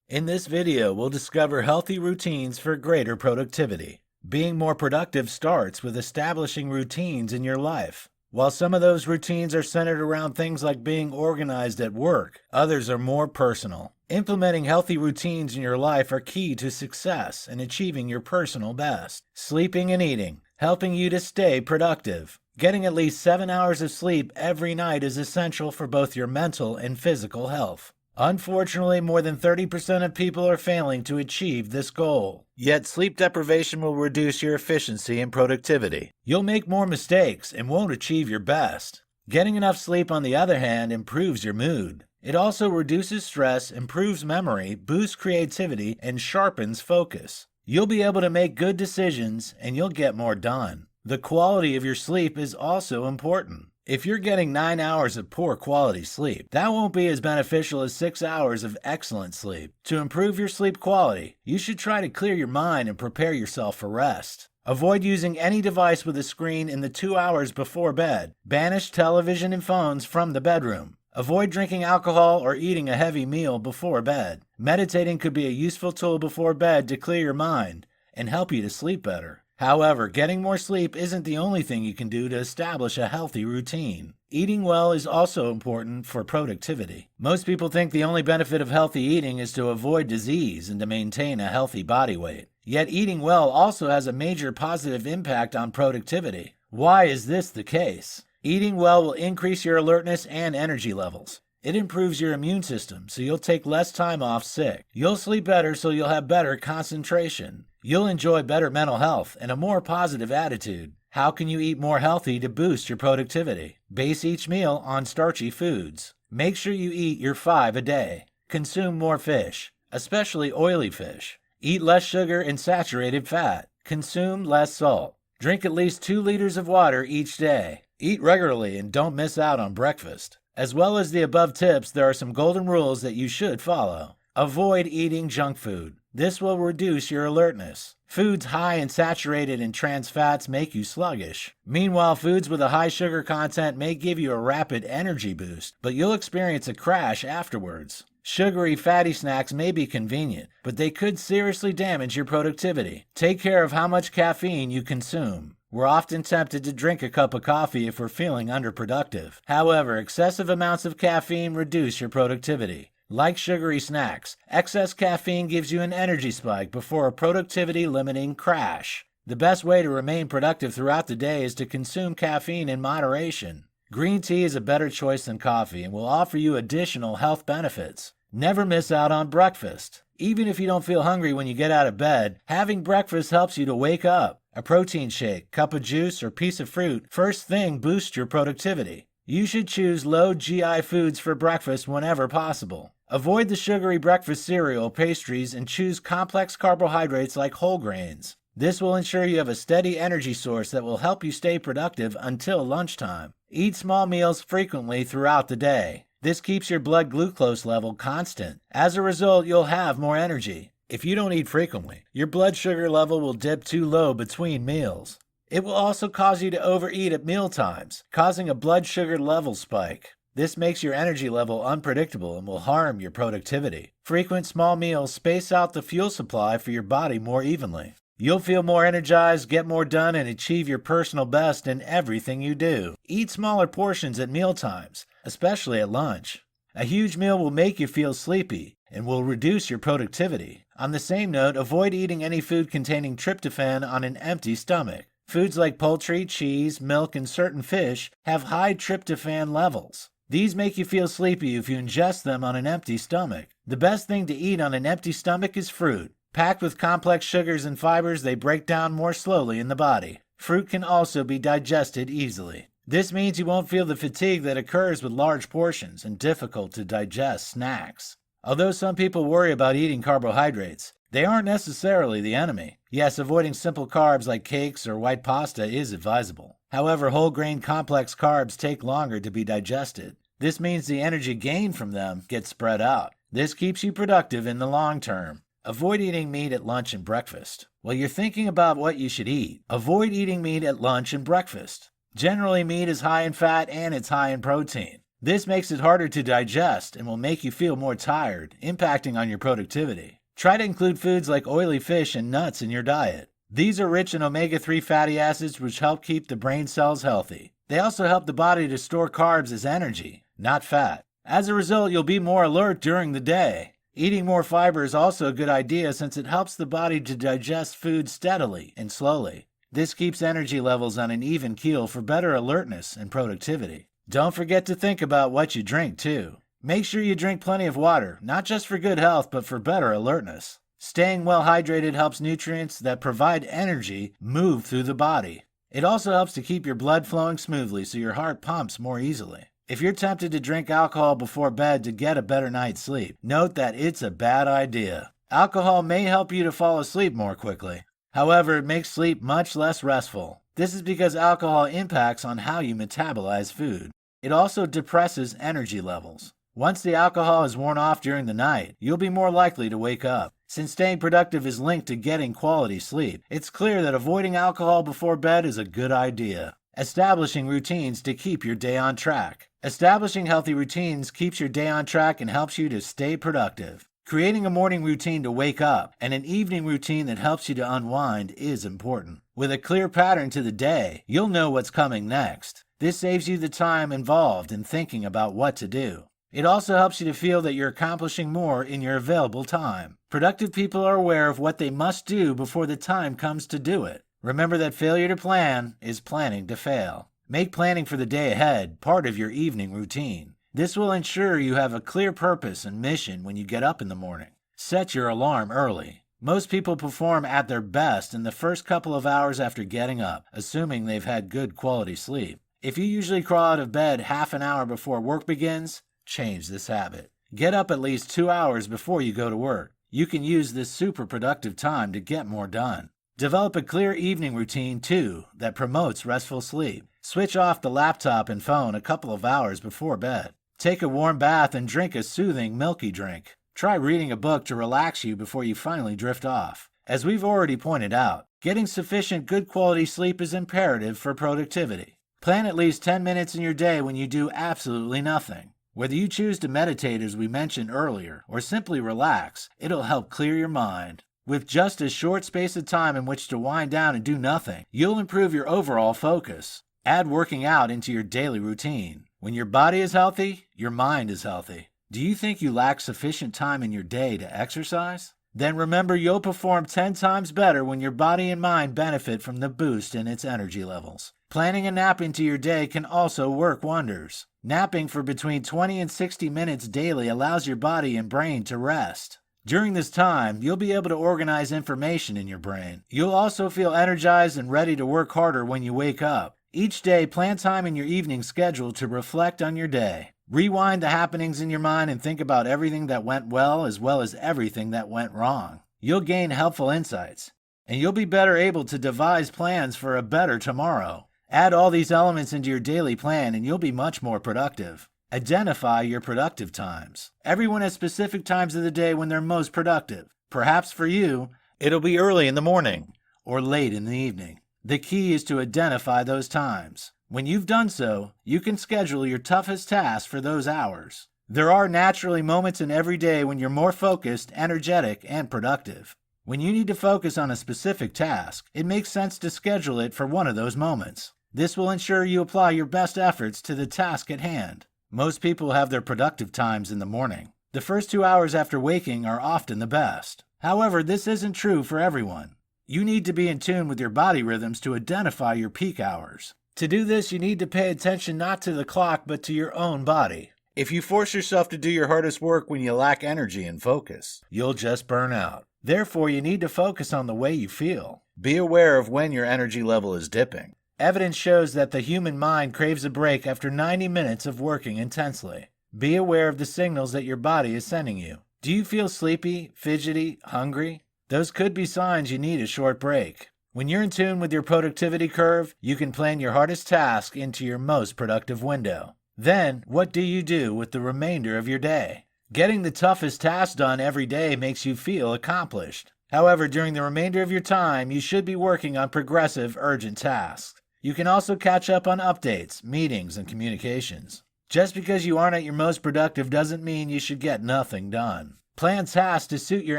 In this video, we'll discover healthy routines for greater productivity. Being more productive starts with establishing routines in your life. While some of those routines are centered around things like being organized at work, others are more personal. Implementing healthy routines in your life are key to success and achieving your personal best. Sleeping and eating, helping you to stay productive. Getting at least 7 hours of sleep every night is essential for both your mental and physical health. Unfortunately, more than 30% of people are failing to achieve this goal. Yet sleep deprivation will reduce your efficiency and productivity. You'll make more mistakes and won't achieve your best. Getting enough sleep, on the other hand, improves your mood. It also reduces stress, improves memory, boosts creativity, and sharpens focus. You'll be able to make good decisions and you'll get more done. The quality of your sleep is also important. If you're getting 9 hours of poor quality sleep, that won't be as beneficial as 6 hours of excellent sleep. To improve your sleep quality, you should try to clear your mind and prepare yourself for rest. Avoid using any device with a screen in the 2 hours before bed. Banish television and phones from the bedroom. Avoid drinking alcohol or eating a heavy meal before bed. Meditating could be a useful tool before bed to clear your mind and help you to sleep better. However, getting more sleep isn't the only thing you can do to establish a healthy routine. Eating well is also important for productivity. Most people think the only benefit of healthy eating is to avoid disease and to maintain a healthy body weight. Yet eating well also has a major positive impact on productivity. Why is this the case? Eating well will increase your alertness and energy levels. It improves your immune system, so you'll take less time off sick. You'll sleep better, so you'll have better concentration. You'll enjoy better mental health and a more positive attitude. How can you eat more healthy to boost your productivity? Base each meal on starchy foods. Make sure you eat your 5 a day. Consume more fish, especially oily fish. Eat less sugar and saturated fat. Consume less salt. Drink at least 2 liters of water each day. Eat regularly and don't miss out on breakfast. As well as the above tips, there are some golden rules that you should follow. Avoid eating junk food. This will reduce your alertness. Foods high in saturated and trans fats make you sluggish. Meanwhile, foods with a high sugar content may give you a rapid energy boost, but you'll experience a crash afterwards. Sugary, fatty snacks may be convenient, but they could seriously damage your productivity. Take care of how much caffeine you consume. We're often tempted to drink a cup of coffee if we're feeling underproductive. However, excessive amounts of caffeine reduce your productivity. Like sugary snacks, excess caffeine gives you an energy spike before a productivity-limiting crash. The best way to remain productive throughout the day is to consume caffeine in moderation. Green tea is a better choice than coffee and will offer you additional health benefits. Never miss out on breakfast. Even if you don't feel hungry when you get out of bed, having breakfast helps you to wake up. A protein shake, cup of juice, or piece of fruit first thing boosts your productivity. You should choose low GI foods for breakfast whenever possible. Avoid the sugary breakfast cereal, pastries, and choose complex carbohydrates like whole grains. This will ensure you have a steady energy source that will help you stay productive until lunchtime. Eat small meals frequently throughout the day. This keeps your blood glucose level constant. As a result, you'll have more energy. If you don't eat frequently, your blood sugar level will dip too low between meals. It will also cause you to overeat at meal times, causing a blood sugar level spike. This makes your energy level unpredictable and will harm your productivity. Frequent small meals space out the fuel supply for your body more evenly. You'll feel more energized, get more done, and achieve your personal best in everything you do. Eat smaller portions at meal times, especially at lunch. A huge meal will make you feel sleepy and will reduce your productivity. On the same note, avoid eating any food containing tryptophan on an empty stomach. Foods like poultry, cheese, milk, and certain fish have high tryptophan levels. These make you feel sleepy if you ingest them on an empty stomach. The best thing to eat on an empty stomach is fruit. Packed with complex sugars and fibers, they break down more slowly in the body. Fruit can also be digested easily. This means you won't feel the fatigue that occurs with large portions and difficult to digest snacks. Although some people worry about eating carbohydrates, they aren't necessarily the enemy. Yes, avoiding simple carbs like cakes or white pasta is advisable. However, whole grain complex carbs take longer to be digested. This means the energy gained from them gets spread out. This keeps you productive in the long term. Avoid eating meat at lunch and breakfast. While you're thinking about what you should eat, avoid eating meat at lunch and breakfast. Generally, meat is high in fat and it's high in protein. This makes it harder to digest and will make you feel more tired, impacting on your productivity. Try to include foods like oily fish and nuts in your diet. These are rich in omega-3 fatty acids which help keep the brain cells healthy. They also help the body to store carbs as energy, not fat. As a result, you'll be more alert during the day. Eating more fiber is also a good idea since it helps the body to digest food steadily and slowly. This keeps energy levels on an even keel for better alertness and productivity. Don't forget to think about what you drink, too. Make sure you drink plenty of water, not just for good health, but for better alertness. Staying well hydrated helps nutrients that provide energy move through the body. It also helps to keep your blood flowing smoothly so your heart pumps more easily. If you're tempted to drink alcohol before bed to get a better night's sleep, note that it's a bad idea. Alcohol may help you to fall asleep more quickly. However, it makes sleep much less restful. This is because alcohol impacts on how you metabolize food. It also depresses energy levels. Once the alcohol is worn off during the night, you'll be more likely to wake up. Since staying productive is linked to getting quality sleep, it's clear that avoiding alcohol before bed is a good idea. Establishing routines to keep your day on track. Establishing healthy routines keeps your day on track and helps you to stay productive. Creating a morning routine to wake up and an evening routine that helps you to unwind is important. With a clear pattern to the day, you'll know what's coming next. This saves you the time involved in thinking about what to do. It also helps you to feel that you're accomplishing more in your available time. Productive people are aware of what they must do before the time comes to do it. Remember that failure to plan is planning to fail. Make planning for the day ahead part of your evening routine. This will ensure you have a clear purpose and mission when you get up in the morning. Set your alarm early. Most people perform at their best in the first couple of hours after getting up, assuming they've had good quality sleep. If you usually crawl out of bed half an hour before work begins, change this habit. Get up at least 2 hours before you go to work. You can use this super productive time to get more done. Develop a clear evening routine, too, that promotes restful sleep. Switch off the laptop and phone a couple of hours before bed. Take a warm bath and drink a soothing, milky drink. Try reading a book to relax you before you finally drift off. As we've already pointed out, getting sufficient good quality sleep is imperative for productivity. Plan at least 10 minutes in your day when you do absolutely nothing. Whether you choose to meditate as we mentioned earlier, or simply relax, it'll help clear your mind. With just a short space of time in which to wind down and do nothing, you'll improve your overall focus. Add working out into your daily routine. When your body is healthy, your mind is healthy. Do you think you lack sufficient time in your day to exercise? Then remember you'll perform 10 times better when your body and mind benefit from the boost in its energy levels. Planning a nap into your day can also work wonders. Napping for between 20 and 60 minutes daily allows your body and brain to rest. During this time, you'll be able to organize information in your brain. You'll also feel energized and ready to work harder when you wake up. Each day, plan time in your evening schedule to reflect on your day. Rewind the happenings in your mind and think about everything that went well as everything that went wrong. You'll gain helpful insights, and you'll be better able to devise plans for a better tomorrow. Add all these elements into your daily plan and you'll be much more productive. Identify your productive times. Everyone has specific times of the day when they're most productive. Perhaps for you, it'll be early in the morning or late in the evening. The key is to identify those times. When you've done so, you can schedule your toughest tasks for those hours. There are naturally moments in every day when you're more focused, energetic, and productive. When you need to focus on a specific task, it makes sense to schedule it for one of those moments. This will ensure you apply your best efforts to the task at hand. Most people have their productive times in the morning. The first 2 hours after waking are often the best. However, this isn't true for everyone. You need to be in tune with your body rhythms to identify your peak hours. To do this, you need to pay attention not to the clock but to your own body. If you force yourself to do your hardest work when you lack energy and focus, you'll just burn out. Therefore, you need to focus on the way you feel. Be aware of when your energy level is dipping. Evidence shows that the human mind craves a break after 90 minutes of working intensely. Be aware of the signals that your body is sending you. Do you feel sleepy, fidgety, hungry? Those could be signs you need a short break. When you're in tune with your productivity curve, you can plan your hardest task into your most productive window. Then, what do you do with the remainder of your day? Getting the toughest task done every day makes you feel accomplished. However, during the remainder of your time, you should be working on progressive, urgent tasks. You can also catch up on updates, meetings, and communications. Just because you aren't at your most productive doesn't mean you should get nothing done. Plan tasks to suit your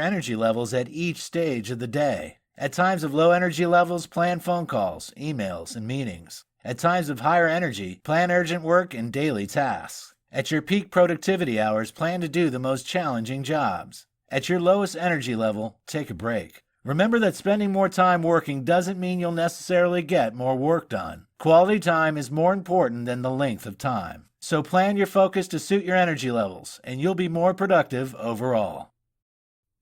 energy levels at each stage of the day. At times of low energy levels, plan phone calls, emails, and meetings. At times of higher energy, plan urgent work and daily tasks. At your peak productivity hours, plan to do the most challenging jobs. At your lowest energy level, take a break. Remember that spending more time working doesn't mean you'll necessarily get more work done. Quality time is more important than the length of time. So plan your focus to suit your energy levels, and you'll be more productive overall.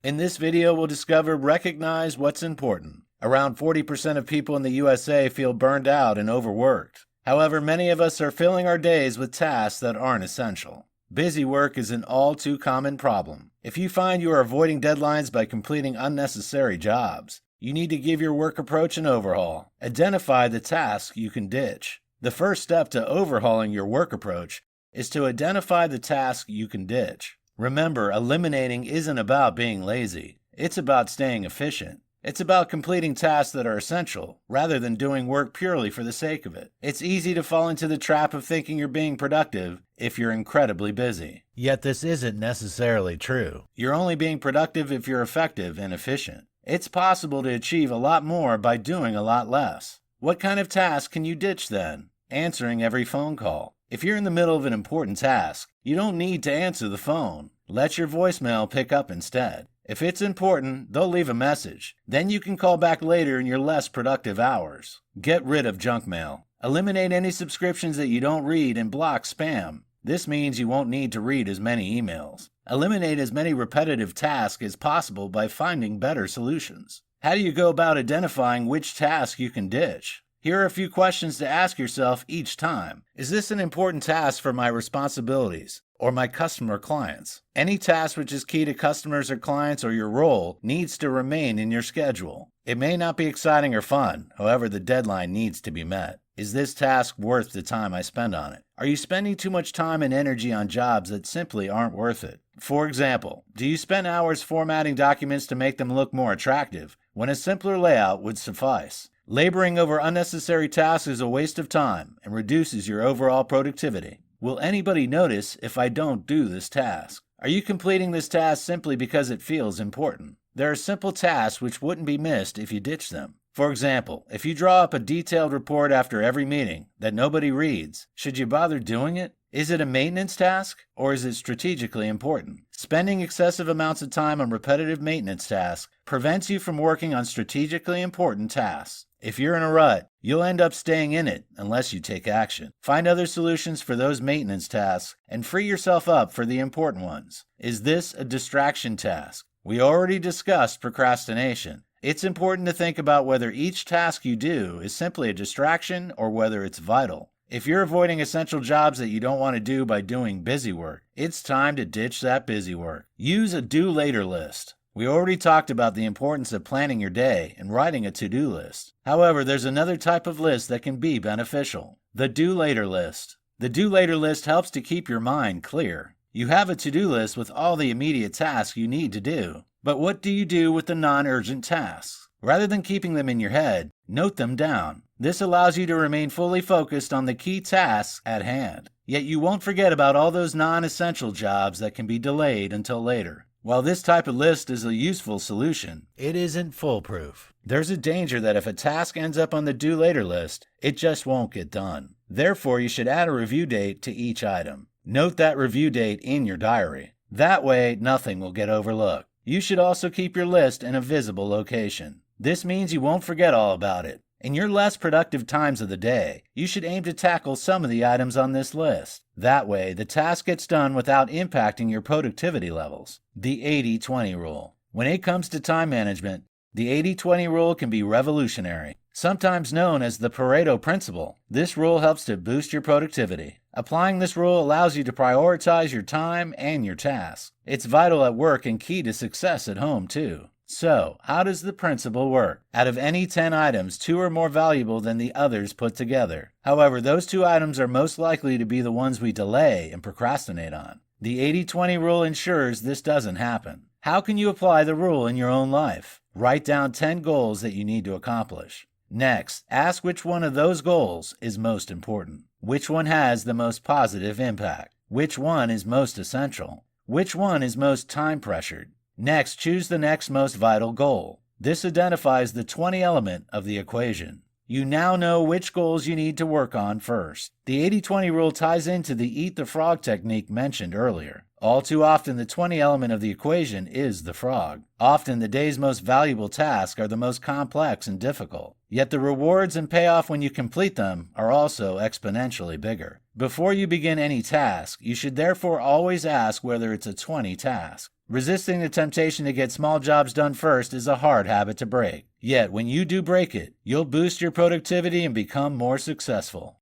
In this video, we'll recognize what's important. Around 40% of people in the USA feel burned out and overworked. However, many of us are filling our days with tasks that aren't essential. Busy work is an all too common problem. If you find you are avoiding deadlines by completing unnecessary jobs, you need to give your work approach an overhaul. Identify the tasks you can ditch. The first step to overhauling your work approach is to identify the tasks you can ditch. Remember, eliminating isn't about being lazy. It's about staying efficient. It's about completing tasks that are essential, rather than doing work purely for the sake of it. It's easy to fall into the trap of thinking you're being productive if you're incredibly busy. Yet this isn't necessarily true. You're only being productive if you're effective and efficient. It's possible to achieve a lot more by doing a lot less. What kind of task can you ditch then? Answering every phone call. If you're in the middle of an important task, you don't need to answer the phone. Let your voicemail pick up instead. If it's important, they'll leave a message. Then you can call back later in your less productive hours. Get rid of junk mail. Eliminate any subscriptions that you don't read and block spam. This means you won't need to read as many emails. Eliminate as many repetitive tasks as possible by finding better solutions. How do you go about identifying which task you can ditch? Here are a few questions to ask yourself each time. Is this an important task for my responsibilities or my customer clients? Any task which is key to customers or clients or your role needs to remain in your schedule. It may not be exciting or fun, however, the deadline needs to be met. Is this task worth the time I spend on it? Are you spending too much time and energy on jobs that simply aren't worth it? For example, do you spend hours formatting documents to make them look more attractive when a simpler layout would suffice? Laboring over unnecessary tasks is a waste of time and reduces your overall productivity. Will anybody notice if I don't do this task? Are you completing this task simply because it feels important? There are simple tasks which wouldn't be missed if you ditched them. For example, if you draw up a detailed report after every meeting that nobody reads, should you bother doing it? Is it a maintenance task, or is it strategically important? Spending excessive amounts of time on repetitive maintenance tasks prevents you from working on strategically important tasks. If you're in a rut, you'll end up staying in it unless you take action. Find other solutions for those maintenance tasks and free yourself up for the important ones. Is this a distraction task? We already discussed procrastination. It's important to think about whether each task you do is simply a distraction or whether it's vital. If you're avoiding essential jobs that you don't want to do by doing busy work, it's time to ditch that busy work. Use a do later list. We already talked about the importance of planning your day and writing a to-do list. However, there's another type of list that can be beneficial. The do later list. The do later list helps to keep your mind clear. You have a to-do list with all the immediate tasks you need to do. But what do you do with the non-urgent tasks? Rather than keeping them in your head, note them down. This allows you to remain fully focused on the key tasks at hand. Yet you won't forget about all those non-essential jobs that can be delayed until later. While this type of list is a useful solution, it isn't foolproof. There's a danger that if a task ends up on the do later list, it just won't get done. Therefore, you should add a review date to each item. Note that review date in your diary. That way, nothing will get overlooked. You should also keep your list in a visible location. This means you won't forget all about it. In your less productive times of the day, you should aim to tackle some of the items on this list. That way, the task gets done without impacting your productivity levels. The 80-20 rule. When it comes to time management, the 80-20 rule can be revolutionary. Sometimes known as the Pareto principle, this rule helps to boost your productivity. Applying this rule allows you to prioritize your time and your tasks. It's vital at work and key to success at home, too. So, how does the principle work? Out of any 10 items, 2 are more valuable than the others put together. However, those 2 items are most likely to be the ones we delay and procrastinate on. The 80-20 rule ensures this doesn't happen. How can you apply the rule in your own life? Write down 10 goals that you need to accomplish. Next, ask which one of those goals is most important. Which one has the most positive impact? Which one is most essential? Which one is most time pressured? Next, choose the next most vital goal. This identifies the 20 element of the equation. You now know which goals you need to work on first. The 80-20 rule ties into the eat the frog technique mentioned earlier. All too often, the 20 element of the equation is the frog. Often, the day's most valuable tasks are the most complex and difficult. Yet the rewards and payoff when you complete them are also exponentially bigger. Before you begin any task, you should therefore always ask whether it's a 20 task. Resisting the temptation to get small jobs done first is a hard habit to break. Yet, when you do break it, you'll boost your productivity and become more successful.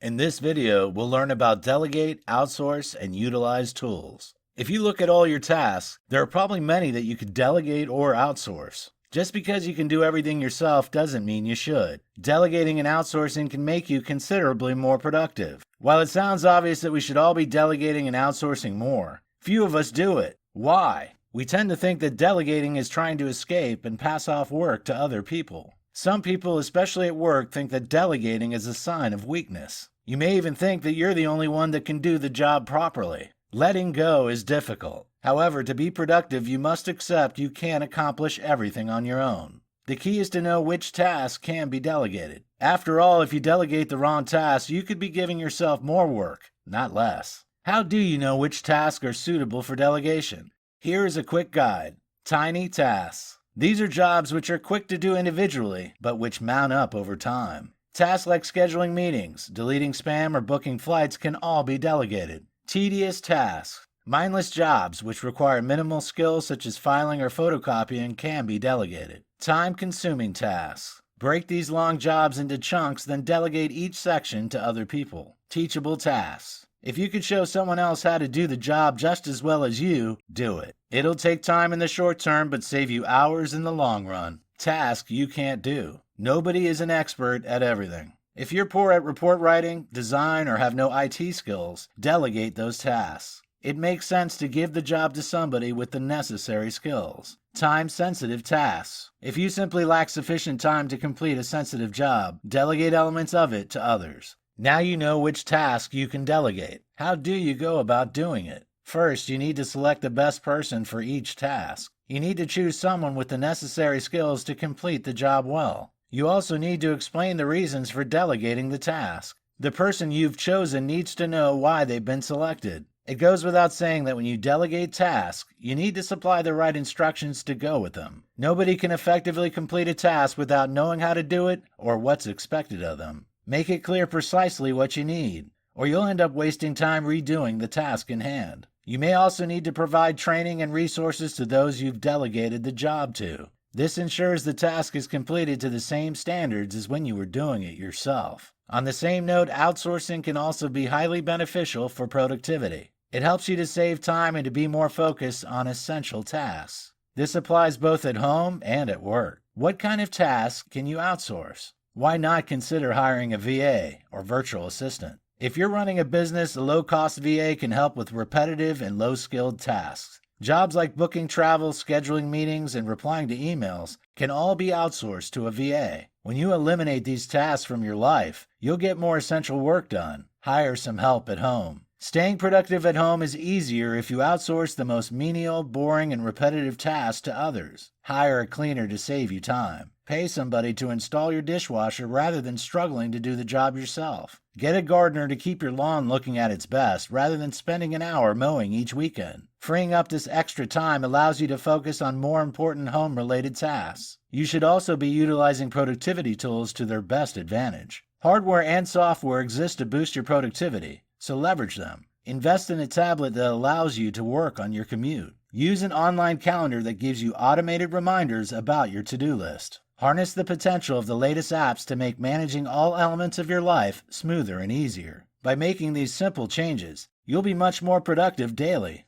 In this video, we'll learn about delegate, outsource, and utilize tools. If you look at all your tasks, there are probably many that you could delegate or outsource. Just because you can do everything yourself doesn't mean you should. Delegating and outsourcing can make you considerably more productive. While it sounds obvious that we should all be delegating and outsourcing more, few of us do it. Why? We tend to think that delegating is trying to escape and pass off work to other people. Some people, especially at work, think that delegating is a sign of weakness. You may even think that you're the only one that can do the job properly. Letting go is difficult. However, to be productive, you must accept you can't accomplish everything on your own. The key is to know which tasks can be delegated. After all, if you delegate the wrong tasks, you could be giving yourself more work, not less. How do you know which tasks are suitable for delegation? Here is a quick guide. Tiny tasks. These are jobs which are quick to do individually, but which mount up over time. Tasks like scheduling meetings, deleting spam, or booking flights can all be delegated. Tedious tasks. Mindless jobs which require minimal skills such as filing or photocopying can be delegated. Time-consuming tasks. Break these long jobs into chunks, then delegate each section to other people. Teachable tasks. If you could show someone else how to do the job just as well as you, do it. It'll take time in the short term, but save you hours in the long run. Task you can't do. Nobody is an expert at everything. If you're poor at report writing, design, or have no IT skills, delegate those tasks. It makes sense to give the job to somebody with the necessary skills. Time-sensitive tasks. If you simply lack sufficient time to complete a sensitive job, delegate elements of it to others. Now you know which task you can delegate. How do you go about doing it? First, you need to select the best person for each task. You need to choose someone with the necessary skills to complete the job well. You also need to explain the reasons for delegating the task. The person you've chosen needs to know why they've been selected. It goes without saying that when you delegate tasks, you need to supply the right instructions to go with them. Nobody can effectively complete a task without knowing how to do it or what's expected of them. Make it clear precisely what you need, or you'll end up wasting time redoing the task in hand. You may also need to provide training and resources to those you've delegated the job to. This ensures the task is completed to the same standards as when you were doing it yourself. On the same note, outsourcing can also be highly beneficial for productivity. It helps you to save time and to be more focused on essential tasks. This applies both at home and at work. What kind of tasks can you outsource? Why not consider hiring a VA or virtual assistant? If you're running a business, a low-cost VA can help with repetitive and low-skilled tasks. Jobs like booking travel, scheduling meetings, and replying to emails can all be outsourced to a VA. When you eliminate these tasks from your life, you'll get more essential work done. Hire some help at home. Staying productive at home is easier if you outsource the most menial, boring, and repetitive tasks to others. Hire a cleaner to save you time. Pay somebody to install your dishwasher rather than struggling to do the job yourself. Get a gardener to keep your lawn looking at its best rather than spending an hour mowing each weekend. Freeing up this extra time allows you to focus on more important home-related tasks. You should also be utilizing productivity tools to their best advantage. Hardware and software exist to boost your productivity, so leverage them. Invest in a tablet that allows you to work on your commute. Use an online calendar that gives you automated reminders about your to-do list. Harness the potential of the latest apps to make managing all elements of your life smoother and easier. By making these simple changes, you'll be much more productive daily.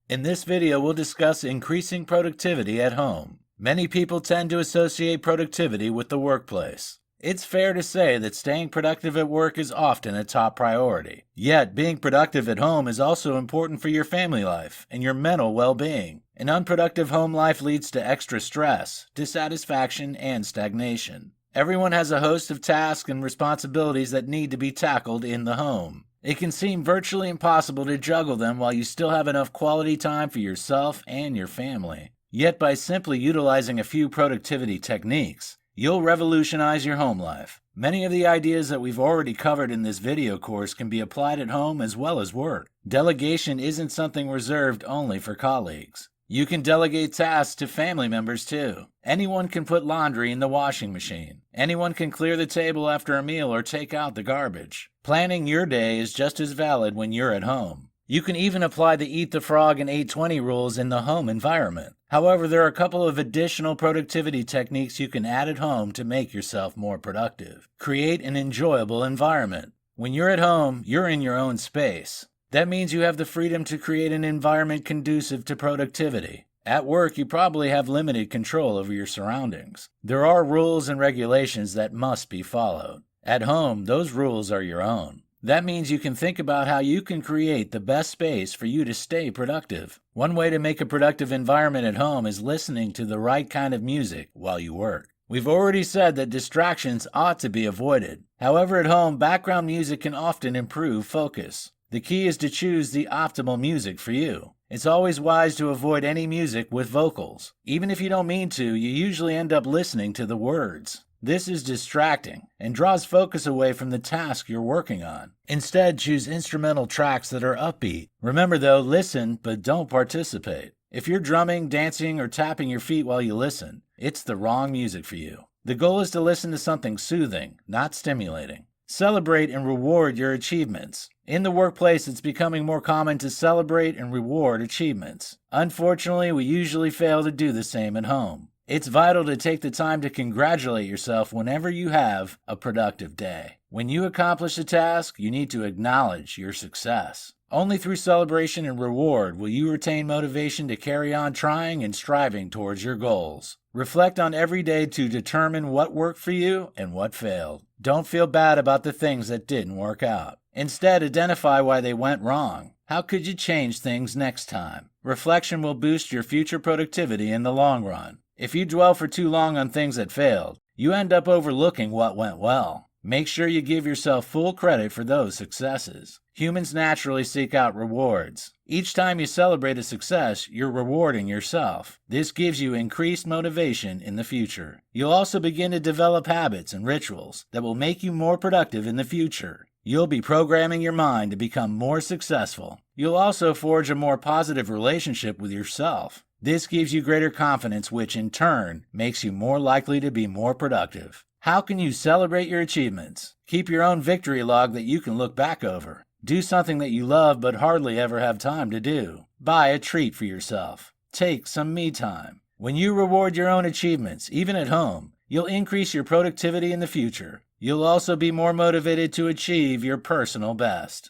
In this video, we'll discuss increasing productivity at home. Many people tend to associate productivity with the workplace. It's fair to say that staying productive at work is often a top priority. Yet, being productive at home is also important for your family life and your mental well-being. An unproductive home life leads to extra stress, dissatisfaction, and stagnation. Everyone has a host of tasks and responsibilities that need to be tackled in the home. It can seem virtually impossible to juggle them while you still have enough quality time for yourself and your family. Yet, by simply utilizing a few productivity techniques, you'll revolutionize your home life. Many of the ideas that we've already covered in this video course can be applied at home as well as work. Delegation isn't something reserved only for colleagues. You can delegate tasks to family members too. Anyone can put laundry in the washing machine. Anyone can clear the table after a meal or take out the garbage. Planning your day is just as valid when you're at home. You can even apply the Eat the Frog and 8-20 rules in the home environment. However, there are a couple of additional productivity techniques you can add at home to make yourself more productive. Create an enjoyable environment. When you're at home, you're in your own space. That means you have the freedom to create an environment conducive to productivity. At work, you probably have limited control over your surroundings. There are rules and regulations that must be followed. At home, those rules are your own. That means you can think about how you can create the best space for you to stay productive. One way to make a productive environment at home is listening to the right kind of music while you work. We've already said that distractions ought to be avoided. However, at home, background music can often improve focus. The key is to choose the optimal music for you. It's always wise to avoid any music with vocals. Even if you don't mean to, you usually end up listening to the words. This is distracting and draws focus away from the task you're working on. Instead, choose instrumental tracks that are upbeat. Remember though, listen, but don't participate. If you're drumming, dancing, or tapping your feet while you listen, it's the wrong music for you. The goal is to listen to something soothing, not stimulating. Celebrate and reward your achievements. In the workplace, it's becoming more common to celebrate and reward achievements. Unfortunately, we usually fail to do the same at home. It's vital to take the time to congratulate yourself whenever you have a productive day. When you accomplish a task, you need to acknowledge your success. Only through celebration and reward will you retain motivation to carry on trying and striving towards your goals. Reflect on every day to determine what worked for you and what failed. Don't feel bad about the things that didn't work out. Instead, identify why they went wrong. How could you change things next time? Reflection will boost your future productivity in the long run. If you dwell for too long on things that failed, you end up overlooking what went well. Make sure you give yourself full credit for those successes. Humans naturally seek out rewards. Each time you celebrate a success, you're rewarding yourself. This gives you increased motivation in the future. You'll also begin to develop habits and rituals that will make you more productive in the future. You'll be programming your mind to become more successful. You'll also forge a more positive relationship with yourself. This gives you greater confidence, which in turn makes you more likely to be more productive. How can you celebrate your achievements? Keep your own victory log that you can look back over. Do something that you love but hardly ever have time to do. Buy a treat for yourself. Take some me time. When you reward your own achievements, even at home, you'll increase your productivity in the future. You'll also be more motivated to achieve your personal best.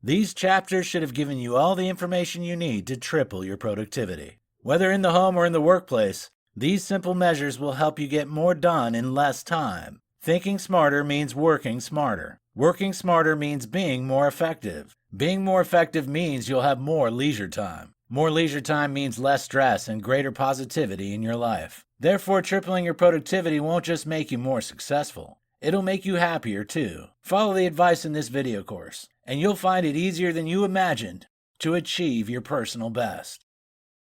These chapters should have given you all the information you need to triple your productivity. Whether in the home or in the workplace, these simple measures will help you get more done in less time. Thinking smarter means working smarter. Working smarter means being more effective. Being more effective means you'll have more leisure time. More leisure time means less stress and greater positivity in your life. Therefore, tripling your productivity won't just make you more successful. It'll make you happier too. Follow the advice in this video course, and you'll find it easier than you imagined to achieve your personal best.